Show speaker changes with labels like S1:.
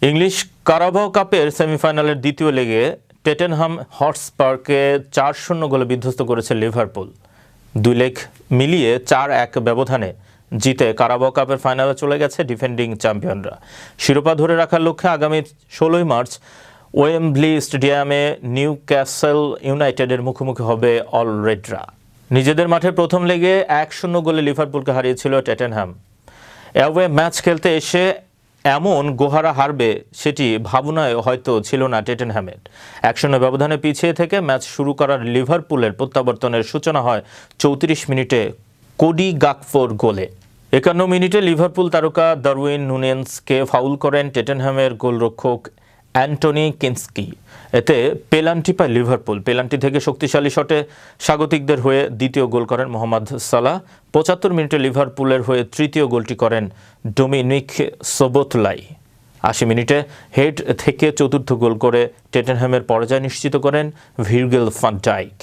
S1: English Carabao কাপের সেমিফাইনালের দ্বিতীয় লেগে টটেনহাম হটস্পারকে ৪-০ গোলে বিধ্বস্ত করেছে লিভারপুল। দুই লেগ মিলিয়ে ৪-১ ব্যবধানে জিতে কারাবাও কাপের ফাইনালে চলে গেছে ডিফেন্ডিং চ্যাম্পিয়নরা। শিরোপা ধরে রাখার লক্ষ্যে আগামী ১৬ মার্চ ওয়েম্বলি স্টেডিয়ামে নিউক্যাসল ইউনাইটেডের মুখোমুখি হবে অল রেডরা। নিজেদের মাঠের প্রথম লেগে ১-০ গোলে লিভারপুলকে হারিয়েছিল টটেনহাম। অ্যাওয়ে ম্যাচ খেলতে এসে এমন গোহারা হারবে সেটি ভাবনায় হয়তো ছিল না টটেনহ্যামের। ১-০ ব্যবধানে পিছিয়ে থেকে ম্যাচ শুরু করার লিভারপুলের প্রত্যাবর্তনের সূচনা হয় ৩৪ মিনিটে কোডি গাকপোর গোলে। ৫১ মিনিটে লিভারপুল তারকা দারউইন নুনেজকে ফাউল করেন টটেনহ্যামের গোলরক্ষক অ্যান্টনি কিনস্কি। এতে পেনাল্টি পায় লিভারপুল। পেনাল্টি থেকে শক্তিশালী শটে স্বাগতিকদের হয়ে দ্বিতীয় গোল করেন মোহাম্মদ সালাহ। ৭৫ মিনিটে লিভারপুলের হয়ে তৃতীয় গোলটি করেন ডোমিনিক সোবোতলাই। ৮০ মিনিটে হেড থেকে চতুর্থ গোল করে টটেনহ্যামের পরাজয় নিশ্চিত করেন ভির্জিল ভ্যান ডাইক।